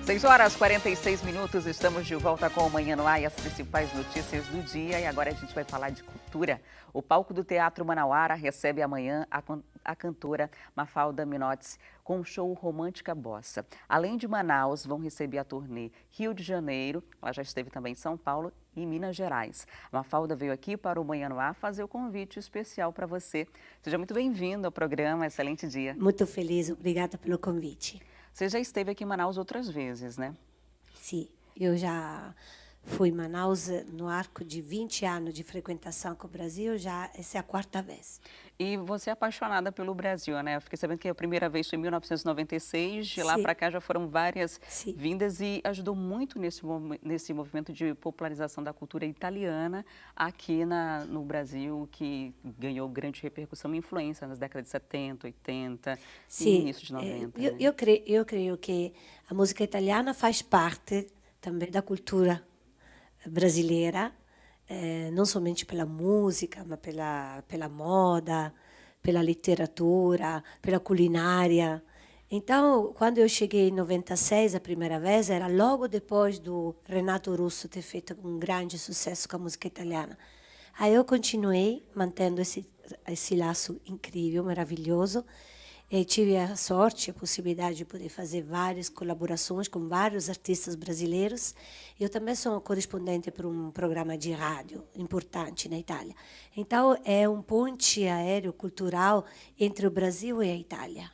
6h46, estamos de volta com o Manhã no Ar e as principais notícias do dia. E agora a gente vai falar de cultura. O palco do Teatro Manauara recebe amanhã a cantora Mafalda Minotti com o show Romântica Bossa. Além de Manaus, vão receber a turnê Rio de Janeiro, ela já esteve também em São Paulo e Minas Gerais. A Mafalda veio aqui para o Manhã no Ar fazer o convite especial para você. Seja muito bem-vindo ao programa, excelente dia. Muito feliz, obrigada pelo convite. Você já esteve aqui em Manaus outras vezes, né? Sim, eu já fui em Manaus no arco de 20 anos de frequentação com o Brasil, essa é a quarta vez. E você é apaixonada pelo Brasil, né? Eu fiquei sabendo que a primeira vez foi em 1996, de lá para cá já foram várias vindas e ajudou muito nesse movimento de popularização da cultura italiana aqui no Brasil, que ganhou grande repercussão e influência nas décadas de 70, 80 e início de 90. Eu creio que a música italiana faz parte também da cultura brasileira, não somente pela música, mas pela moda, pela literatura, pela culinária. Então, quando eu cheguei em 96, a primeira vez, era logo depois do Renato Russo ter feito um grande sucesso com a música italiana. Aí eu continuei mantendo esse laço incrível, maravilhoso, e tive a sorte, a possibilidade de poder fazer várias colaborações com vários artistas brasileiros. Eu também sou correspondente para um programa de rádio importante na Itália. Então, é um ponte aéreo cultural entre o Brasil e a Itália.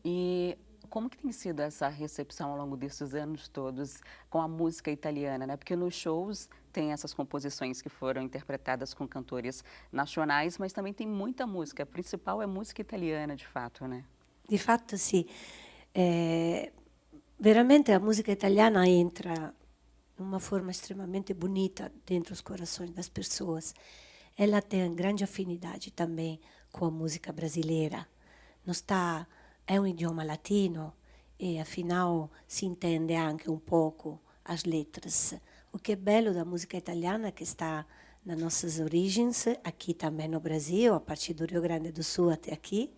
E como que tem sido essa recepção ao longo desses anos todos com a música italiana, né? Porque nos shows tem essas composições que foram interpretadas com cantores nacionais, mas também tem muita música. A principal é música italiana, de fato, né? De fato, sì. Veramente a música italiana entra de uma forma extremamente bonita dentro dos corações das pessoas. Ela tem grande afinidade também com a música brasileira. É um idioma latino e, afinal, si intende anche un poco as letras. O que é belo da música italiana é que está nas nossas origens, aqui também no Brasil, a partir do Rio Grande do Sul até aqui.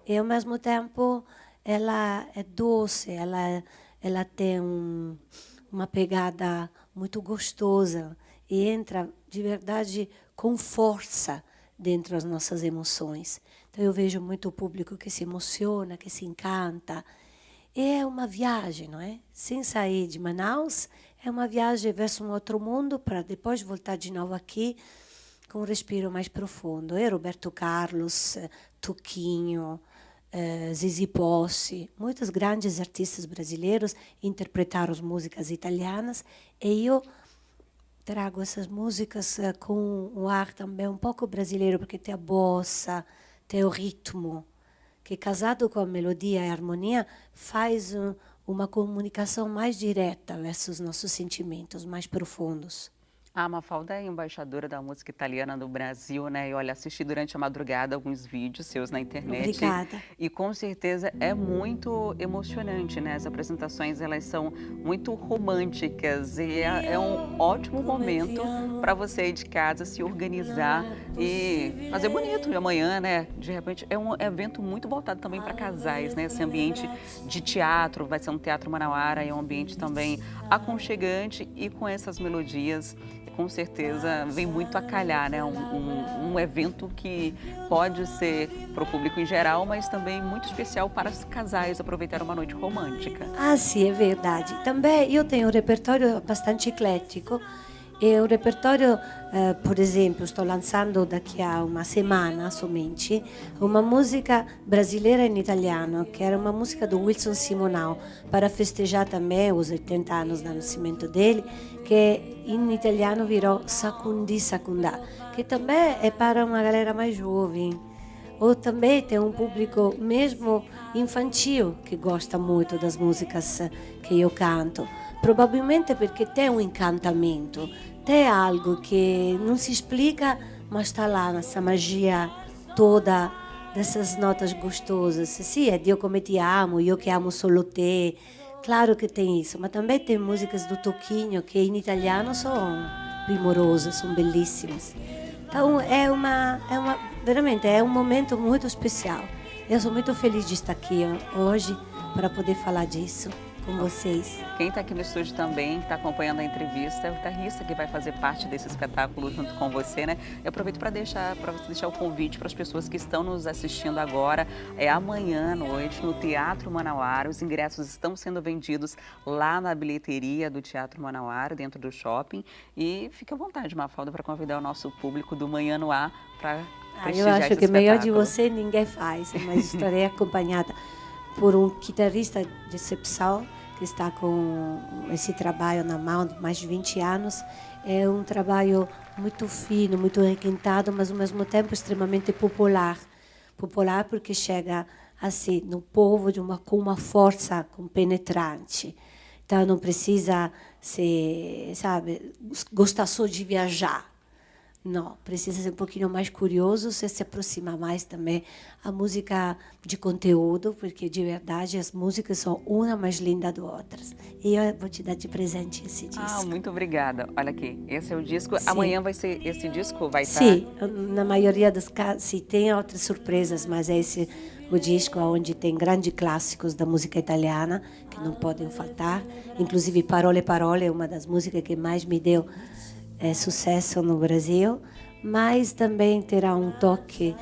E, ao mesmo tempo, ela é doce, ela tem uma pegada muito gostosa e entra, de verdade, com força dentro das nossas emoções. Então, eu vejo muito público que se emociona, que se encanta. É uma viagem, não é? Sem sair de Manaus, é uma viagem verso um outro mundo para depois voltar de novo aqui com um respiro mais profundo. E Roberto Carlos, Toquinho, Zizi Posse, muitos grandes artistas brasileiros interpretaram as músicas italianas e eu trago essas músicas com um ar também um pouco brasileiro, porque tem a bossa, tem o ritmo, que casado com a melodia e a harmonia faz uma comunicação mais direta versus nossos sentimentos mais profundos. A Mafalda é embaixadora da música italiana no Brasil, né? E olha, assisti durante a madrugada alguns vídeos seus na internet. Obrigada. E com certeza é muito emocionante, né? As apresentações, elas são muito românticas e é um ótimo momento para você ir de casa se organizar e fazer bonito. E amanhã, né? De repente, é um evento muito voltado também para casais, né? Esse ambiente de teatro, vai ser um Teatro Manauara, é um ambiente também aconchegante e com essas melodias, com certeza vem muito a calhar, né? Um evento que pode ser para o público em geral, mas também muito especial para os casais aproveitar uma noite romântica. Ah, sim, é verdade. Também eu tenho um repertório bastante eclético. E o repertório, por exemplo, estou lançando daqui a uma semana somente uma música brasileira em italiano, que era uma música do Wilson Simonal, para festejar também os 80 anos do nascimento dele, que em italiano virou Sacundi Sacundà, que também é para uma galera mais jovem. Ou também tem um público mesmo infantil que gosta muito das músicas que eu canto. Probabilmente porque tem um encantamento, tem algo que não se explica, mas está lá nessa magia toda dessas notas gostosas. Sim, é Dio come ti amo, io che amo solo te. Claro que tem isso, mas também tem músicas do Toquinho que em italiano são primorosas, são belíssimas. Então veramente é um momento muito especial. Eu sou muito feliz de estar aqui hoje para poder falar disso com com vocês. Quem está aqui no estúdio também, que está acompanhando a entrevista, é o guitarrista que vai fazer parte desse espetáculo junto com você, né? Eu aproveito para você deixar o convite para as pessoas que estão nos assistindo agora. É amanhã à noite, no Teatro Manauara. Os ingressos estão sendo vendidos lá na bilheteria do Teatro Manauara, dentro do shopping. E fique à vontade, Mafalda, para convidar o nosso público do Manhã no Ar para eu acho que melhor de você ninguém faz. É uma história acompanhada por um guitarrista de excepção que está com esse trabalho na mão há mais de 20 anos. É um trabalho muito fino, muito requintado, mas ao mesmo tempo extremamente popular. Popular porque chega assim no povo com uma força penetrante. Então não precisa ser, sabe, gostar só de viajar. Não, precisa ser um pouquinho mais curioso, você se aproxima mais também a música de conteúdo, porque de verdade as músicas são uma mais linda do outras. E eu vou te dar de presente esse disco. Ah, muito obrigada. Olha aqui, esse é o disco. Sim. Amanhã vai ser esse disco? Vai estar? Sim, na maioria dos casos, sim, tem outras surpresas, mas é esse o disco onde tem grandes clássicos da música italiana, que não podem faltar. Inclusive Parole Parole é uma das músicas que mais me deu sucesso no Brasil, mas também terá um toque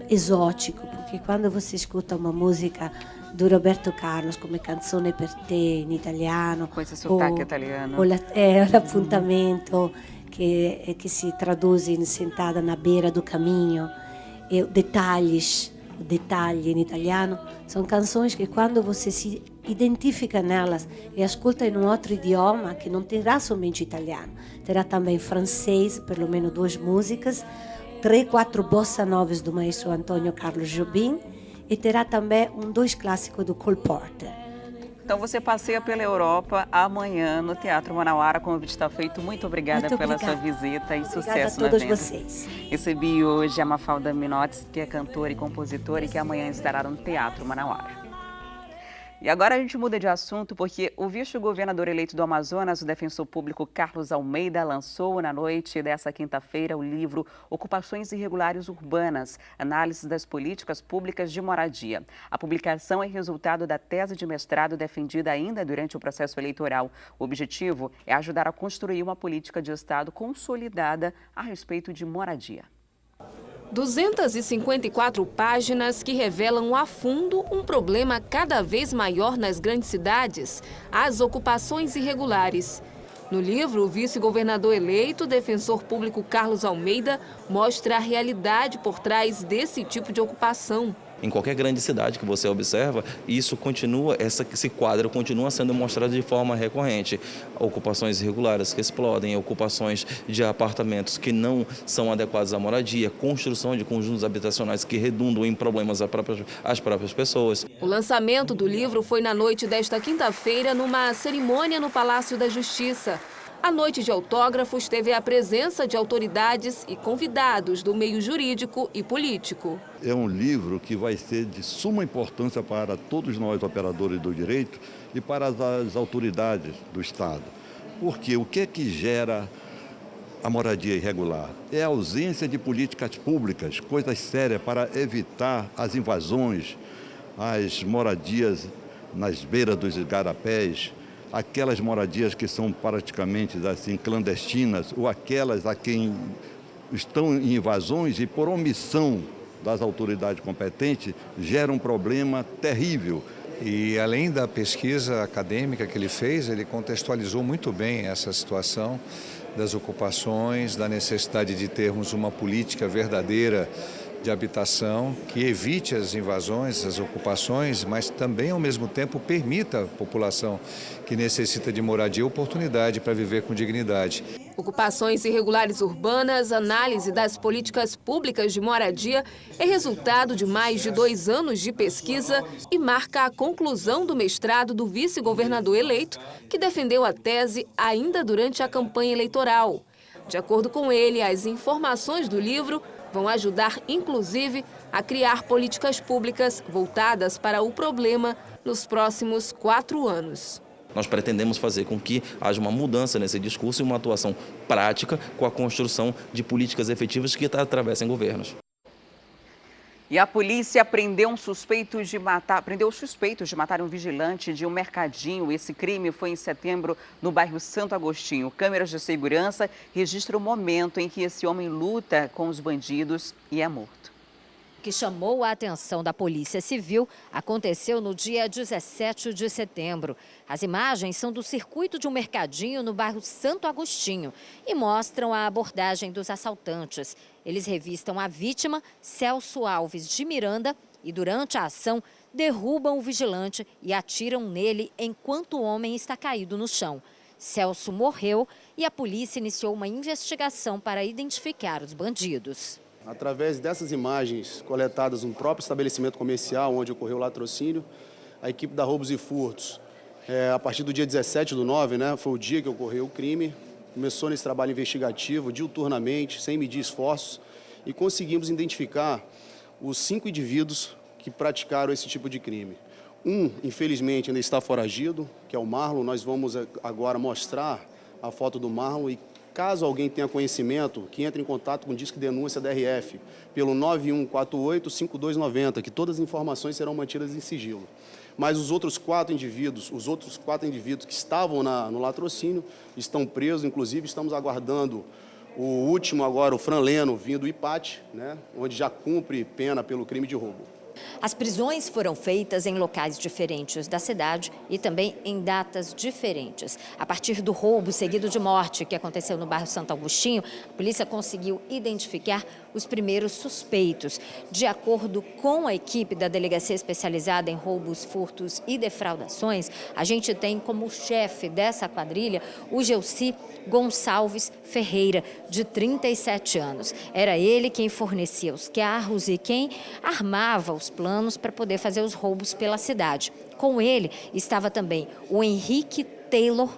exótico, porque quando você escuta uma música do Roberto Carlos, come Canzone per te, in italiano, com esse sotaque italiano, o l'appuntamento, que se traduz em sentada na beira do caminho, e o detalhe em italiano, são canções que quando você se identifica nelas e ascolta em um outro idioma, que não terá somente italiano, terá também francês, pelo menos 2 músicas, 3, 4 bossa novas do maestro Antônio Carlos Jobim, e terá também 2 clássicos do Cole Porter. Então você passeia pela Europa amanhã no Teatro Manauara. O convite está feito. Muito obrigada pela sua visita e sucesso na venda. Obrigada a todos vocês. Recebi hoje a Mafalda Minotti, que é cantora e compositora e que amanhã estará no Teatro Manauara. E agora a gente muda de assunto porque o vice-governador eleito do Amazonas, o defensor público Carlos Almeida, lançou na noite dessa quinta-feira o livro Ocupações Irregulares Urbanas, Análise das Políticas Públicas de Moradia. A publicação é resultado da tese de mestrado defendida ainda durante o processo eleitoral. O objetivo é ajudar a construir uma política de Estado consolidada a respeito de moradia. 254 páginas que revelam a fundo um problema cada vez maior nas grandes cidades, as ocupações irregulares. No livro, o vice-governador eleito, defensor público Carlos Almeida, mostra a realidade por trás desse tipo de ocupação. Em qualquer grande cidade que você observa, isso continua, esse quadro continua sendo mostrado de forma recorrente. Ocupações irregulares que explodem, ocupações de apartamentos que não são adequados à moradia, construção de conjuntos habitacionais que redundam em problemas às próprias pessoas. O lançamento do livro foi na noite desta quinta-feira, numa cerimônia no Palácio da Justiça. A noite de autógrafos teve a presença de autoridades e convidados do meio jurídico e político. É um livro que vai ser de suma importância para todos nós, operadores do direito, e para as autoridades do Estado. Porque o que é que gera a moradia irregular? É a ausência de políticas públicas, coisas sérias para evitar as invasões, as moradias nas beiras dos igarapés, aquelas moradias que são praticamente assim clandestinas, ou aquelas a quem estão em invasões e por omissão das autoridades competentes gera um problema terrível. E além da pesquisa acadêmica que ele fez, ele contextualizou muito bem essa situação das ocupações, da necessidade de termos uma política verdadeira de habitação que evite as invasões, as ocupações, mas também, ao mesmo tempo, permita à população que necessita de moradia oportunidade para viver com dignidade. Ocupações irregulares urbanas, análise das políticas públicas de moradia é resultado de mais de 2 anos de pesquisa e marca a conclusão do mestrado do vice-governador eleito, que defendeu a tese ainda durante a campanha eleitoral. De acordo com ele, as informações do livro vão ajudar, inclusive, a criar políticas públicas voltadas para o problema nos próximos 4 anos. Nós pretendemos fazer com que haja uma mudança nesse discurso e uma atuação prática com a construção de políticas efetivas que atravessem governos. E a polícia prendeu os suspeitos de matar um vigilante de um mercadinho. Esse crime foi em setembro no bairro Santo Agostinho. Câmeras de segurança registram o momento em que esse homem luta com os bandidos e é morto. O que chamou a atenção da Polícia Civil aconteceu no dia 17 de setembro. As imagens são do circuito de um mercadinho no bairro Santo Agostinho e mostram a abordagem dos assaltantes. Eles revistam a vítima, Celso Alves de Miranda, e durante a ação derrubam o vigilante e atiram nele enquanto o homem está caído no chão. Celso morreu e a polícia iniciou uma investigação para identificar os bandidos. Através dessas imagens coletadas no próprio estabelecimento comercial onde ocorreu o latrocínio, a equipe da Roubos e Furtos, a partir do dia 17/9, foi o dia que ocorreu o crime, começou nesse trabalho investigativo diuturnamente, sem medir esforços, e conseguimos identificar os 5 indivíduos que praticaram esse tipo de crime. Um, infelizmente, ainda está foragido, que é o Marlon. Nós vamos agora mostrar a foto do Marlon e, caso alguém tenha conhecimento, que entre em contato com o Disque Denúncia da RF, pelo 9148-5290, que todas as informações serão mantidas em sigilo. Mas os outros 4 indivíduos que estavam no latrocínio, estão presos. Inclusive, estamos aguardando o último agora, o Franleno, vindo do Ipate, onde já cumpre pena pelo crime de roubo. As prisões foram feitas em locais diferentes da cidade e também em datas diferentes. A partir do roubo seguido de morte que aconteceu no bairro Santo Agostinho, a polícia conseguiu identificar os primeiros suspeitos. De acordo com a equipe da Delegacia Especializada em Roubos, Furtos e Defraudações, a gente tem como chefe dessa quadrilha o Gelsi Gonçalves Ferreira, de 37 anos. Era ele quem fornecia os carros e quem armava os planos para poder fazer os roubos pela cidade. Com ele estava também o Henrique Taylor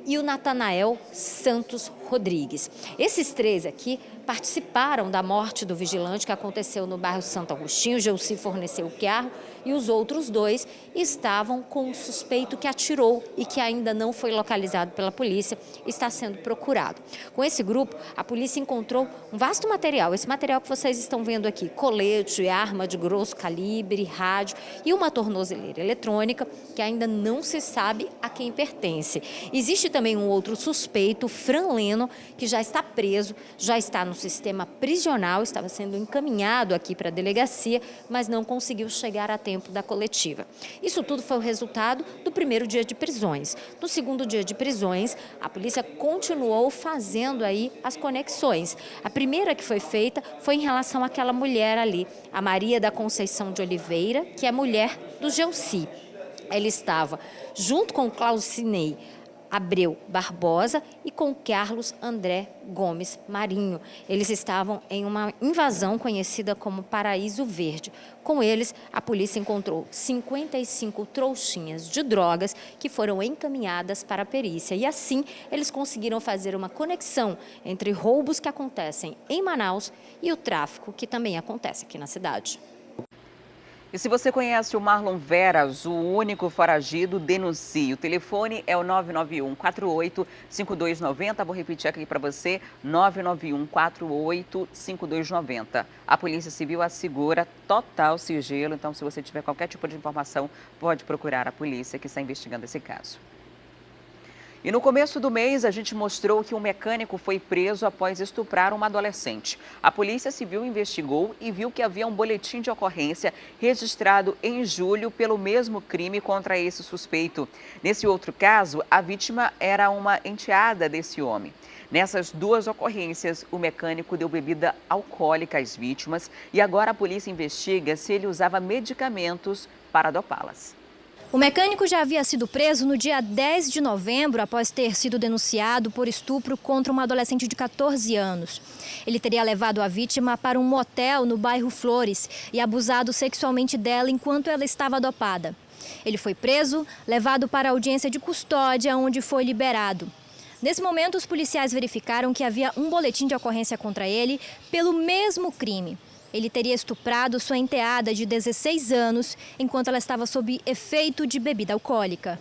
e o Natanael Santos Rodrigues. Esses 3 aqui participaram da morte do vigilante que aconteceu no bairro Santo Agostinho. O Gelsi forneceu o carro e os outros 2 estavam com o suspeito que atirou e que ainda não foi localizado pela polícia, está sendo procurado. Com esse grupo, a polícia encontrou um vasto material, esse material que vocês estão vendo aqui, colete, arma de grosso calibre, rádio e uma tornozeleira eletrônica que ainda não se sabe a quem pertence. Existe também um outro suspeito, Franleno, que já está preso, já está no sistema prisional, estava sendo encaminhado aqui para a delegacia, mas não conseguiu chegar a tempo da coletiva. Isso tudo foi o resultado do primeiro dia de prisões. No segundo dia de prisões, a polícia continuou fazendo aí as conexões. A primeira que foi feita foi em relação àquela mulher ali, a Maria da Conceição de Oliveira, que é mulher do Gelsi. Ela estava junto com o Claucinei Abreu Barbosa e com Carlos André Gomes Marinho. Eles estavam em uma invasão conhecida como Paraíso Verde. Com eles, a polícia encontrou 55 trouxinhas de drogas que foram encaminhadas para a perícia. E assim, eles conseguiram fazer uma conexão entre roubos que acontecem em Manaus e o tráfico que também acontece aqui na cidade. E se você conhece o Marlon Veras, o único foragido, denuncie. O telefone é o 991-48-5290. Vou repetir aqui para você, 991-48-5290. A Polícia Civil assegura total sigilo, então se você tiver qualquer tipo de informação, pode procurar a polícia que está investigando esse caso. E no começo do mês, a gente mostrou que um mecânico foi preso após estuprar uma adolescente. A Polícia Civil investigou e viu que havia um boletim de ocorrência registrado em julho pelo mesmo crime contra esse suspeito. Nesse outro caso, a vítima era uma enteada desse homem. Nessas 2 ocorrências, o mecânico deu bebida alcoólica às vítimas e agora a polícia investiga se ele usava medicamentos para dopá-las. O mecânico já havia sido preso no dia 10 de novembro após ter sido denunciado por estupro contra uma adolescente de 14 anos. Ele teria levado a vítima para um motel no bairro Flores e abusado sexualmente dela enquanto ela estava dopada. Ele foi preso, levado para a audiência de custódia, onde foi liberado. Nesse momento, os policiais verificaram que havia um boletim de ocorrência contra ele pelo mesmo crime. Ele teria estuprado sua enteada de 16 anos enquanto ela estava sob efeito de bebida alcoólica.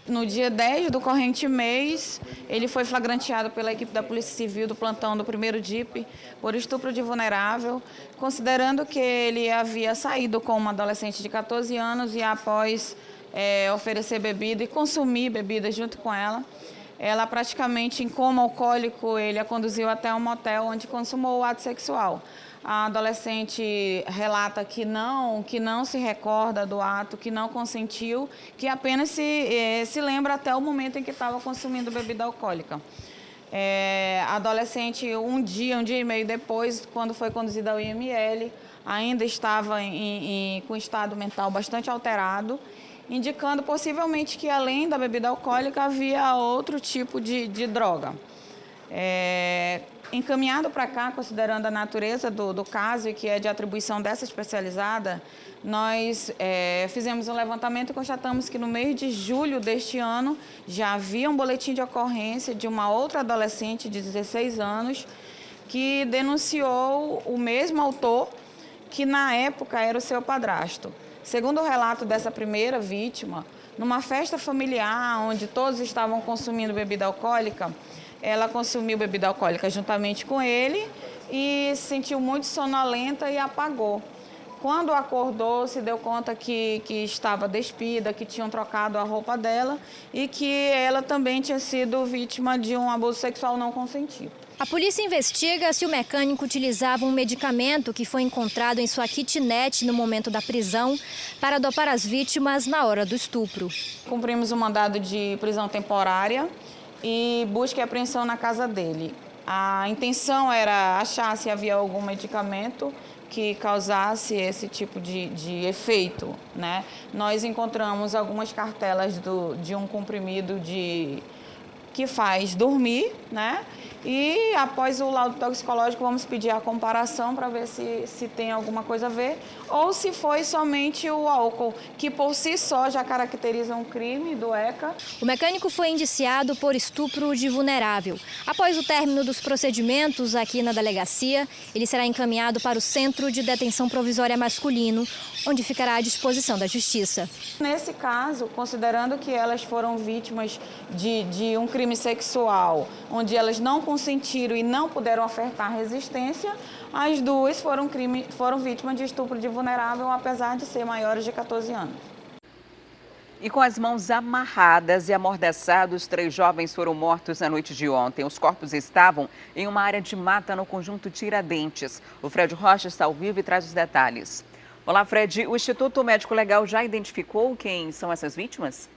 No dia 10 do corrente mês, ele foi flagranteado pela equipe da Polícia Civil do plantão do 1º DIP por estupro de vulnerável, considerando que ele havia saído com uma adolescente de 14 anos e após oferecer bebida e consumir bebida junto com ela, ela praticamente em coma alcoólico, ele a conduziu até um motel onde consumou o ato sexual. A adolescente relata que não se recorda do ato, que não consentiu, que apenas se lembra até o momento em que estava consumindo bebida alcoólica. A adolescente, um dia e meio depois, quando foi conduzida ao IML, ainda estava com estado mental bastante alterado, indicando possivelmente que além da bebida alcoólica havia outro tipo de droga. Encaminhado para cá, considerando a natureza do caso e que é de atribuição dessa especializada, nós fizemos um levantamento e constatamos que no mês de julho deste ano já havia um boletim de ocorrência de uma outra adolescente de 16 anos que denunciou o mesmo autor, que na época era o seu padrasto. Segundo o relato dessa primeira vítima, numa festa familiar onde todos estavam consumindo bebida alcoólica, ela consumiu bebida alcoólica juntamente com ele e se sentiu muito sonolenta e apagou. Quando acordou, se deu conta que estava despida, que tinham trocado a roupa dela e que ela também tinha sido vítima de um abuso sexual não consentido. A polícia investiga se o mecânico utilizava um medicamento que foi encontrado em sua kitnet no momento da prisão para dopar as vítimas na hora do estupro. Cumprimos um mandado de prisão temporária e busca e apreensão na casa dele. A intenção era achar se havia algum medicamento que causasse esse tipo de efeito, né? Nós encontramos algumas cartelas de um comprimido que faz dormir, né? E após o laudo toxicológico vamos pedir a comparação para ver se tem alguma coisa a ver ou se foi somente o álcool, que por si só já caracteriza um crime do ECA. O mecânico foi indiciado por estupro de vulnerável. Após o término dos procedimentos aqui na delegacia, ele será encaminhado para o Centro de Detenção Provisória Masculino, onde ficará à disposição da Justiça. Nesse caso, considerando que elas foram vítimas de um crime sexual, onde elas não consentiram e não puderam ofertar resistência, as duas foram vítimas de estupro de vulnerável, apesar de ser maiores de 14 anos. E com as mãos amarradas e amordaçados, 3 jovens foram mortos na noite de ontem. Os corpos estavam em uma área de mata no conjunto Tiradentes. O Fred Rocha está ao vivo e traz os detalhes. Olá, Fred. O Instituto Médico Legal já identificou quem são essas vítimas?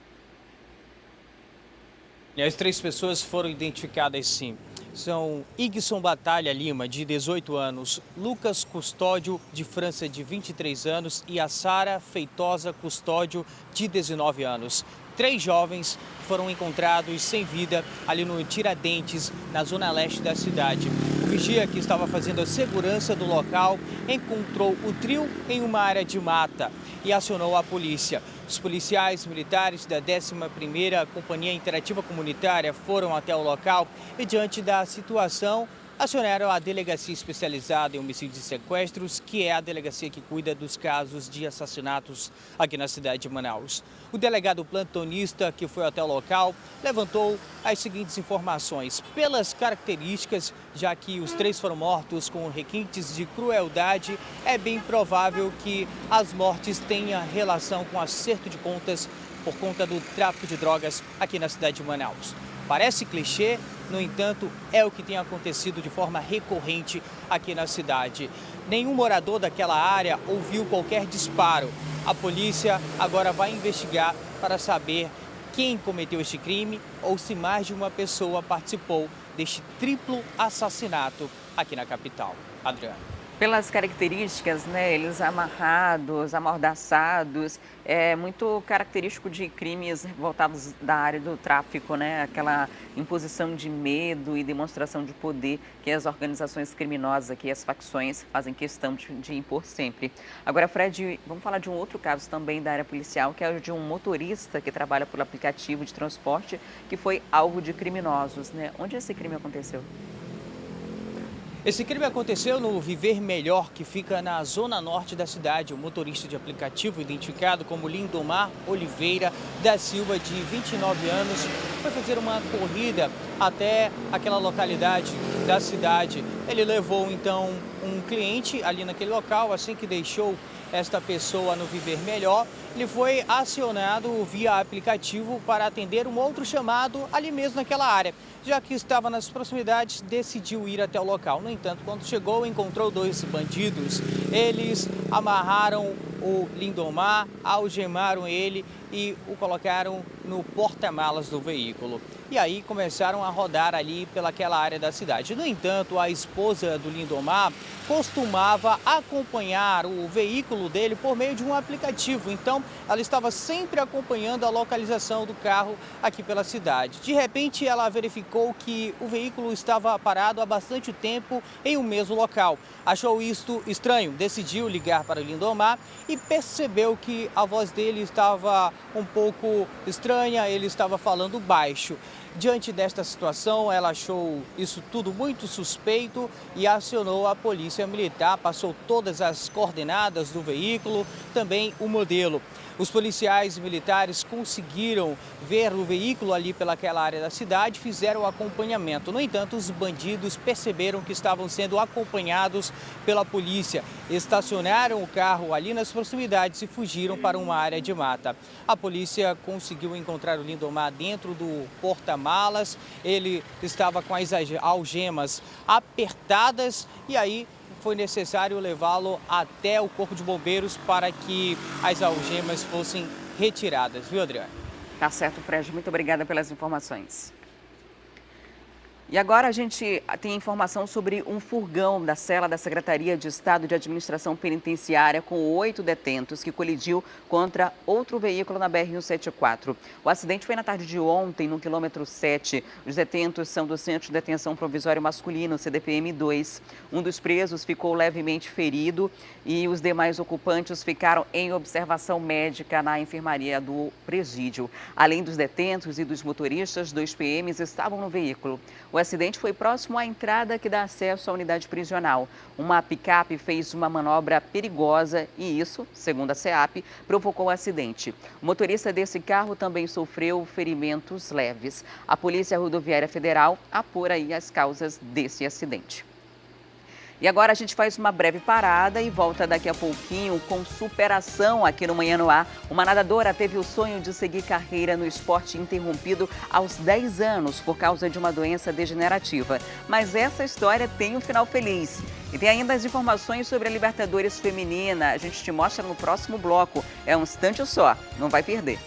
As 3 pessoas foram identificadas, sim. São Igson Batalha Lima, de 18 anos, Lucas Custódio de França, de 23 anos e a Sara Feitosa Custódio, de 19 anos. 3 jovens foram encontrados sem vida ali no Tiradentes, na zona leste da cidade. O vigia que estava fazendo a segurança do local encontrou o trio em uma área de mata e acionou a polícia. Os policiais militares da 11ª Companhia Interativa Comunitária foram até o local e, diante da situação, acionaram a Delegacia Especializada em Homicídios e Sequestros, que é a delegacia que cuida dos casos de assassinatos aqui na cidade de Manaus. O delegado plantonista que foi até o local levantou as seguintes informações. Pelas características, já que os 3 foram mortos com requintes de crueldade, é bem provável que as mortes tenham relação com acerto de contas por conta do tráfico de drogas aqui na cidade de Manaus. Parece clichê, no entanto, é o que tem acontecido de forma recorrente aqui na cidade. Nenhum morador daquela área ouviu qualquer disparo. A polícia agora vai investigar para saber quem cometeu este crime ou se mais de uma pessoa participou deste triplo assassinato aqui na capital. Adriana. Pelas características, né, eles amarrados, amordaçados, é muito característico de crimes voltados da área do tráfico, né? Aquela imposição de medo e demonstração de poder que as organizações criminosas aqui, as facções, fazem questão de impor sempre. Agora, Fred, vamos falar de um outro caso também da área policial, que é o de um motorista que trabalha por aplicativo de transporte, que foi alvo de criminosos, né? Onde esse crime aconteceu? Esse crime aconteceu no Viver Melhor, que fica na zona norte da cidade. O motorista de aplicativo, identificado como Lindomar Oliveira da Silva, de 29 anos, foi fazer uma corrida até aquela localidade da cidade. Ele levou então um cliente ali naquele local. Assim que deixou esta pessoa no Viver Melhor, ele foi acionado via aplicativo para atender um outro chamado ali mesmo naquela área. Já que estava nas proximidades, decidiu ir até o local. No entanto, quando chegou, encontrou 2 bandidos. Eles amarraram o Lindomar, algemaram ele e o colocaram no porta-malas do veículo. E aí começaram a rodar ali pelaquela área da cidade. No entanto, a esposa do Lindomar costumava acompanhar o veículo dele por meio de um aplicativo. Então, ela estava sempre acompanhando a localização do carro aqui pela cidade. De repente, ela verificou que o veículo estava parado há bastante tempo em um mesmo local. Achou isto estranho, decidiu ligar para o Lindomar e percebeu que a voz dele estava um pouco estranha, ele estava falando baixo. Diante desta situação, ela achou isso tudo muito suspeito e acionou a polícia militar, passou todas as coordenadas do veículo, também o modelo. Os policiais militares conseguiram ver o veículo ali pelaquela área da cidade, fizeram o acompanhamento. No entanto, os bandidos perceberam que estavam sendo acompanhados pela polícia, estacionaram o carro ali nas proximidades e fugiram para uma área de mata. A polícia conseguiu encontrar o Lindomar dentro do porta-malas, ele estava com as algemas apertadas e aí foi necessário levá-lo até o Corpo de Bombeiros para que as algemas fossem retiradas, viu, Adriana? Tá certo, Fred. Muito obrigada pelas informações. E agora a gente tem informação sobre um furgão da cela da Secretaria de Estado de Administração Penitenciária com 8 detentos que colidiu contra outro veículo na BR-174. O acidente foi na tarde de ontem, no quilômetro 7. Os detentos são do Centro de Detenção Provisório Masculino, CDPM-2. Um dos presos ficou levemente ferido e os demais ocupantes ficaram em observação médica na enfermaria do presídio. Além dos detentos e dos motoristas, 2 PMs estavam no veículo. O acidente foi próximo à entrada que dá acesso à unidade prisional. Uma picape fez uma manobra perigosa e isso, segundo a SEAP, provocou o acidente. O motorista desse carro também sofreu ferimentos leves. A Polícia Rodoviária Federal apura aí as causas desse acidente. E agora a gente faz uma breve parada e volta daqui a pouquinho com superação aqui no Manhã no Ar. Uma nadadora teve o sonho de seguir carreira no esporte interrompido aos 10 anos por causa de uma doença degenerativa. Mas essa história tem um final feliz. E tem ainda as informações sobre a Libertadores Feminina. A gente te mostra no próximo bloco. É um instante só, não vai perder.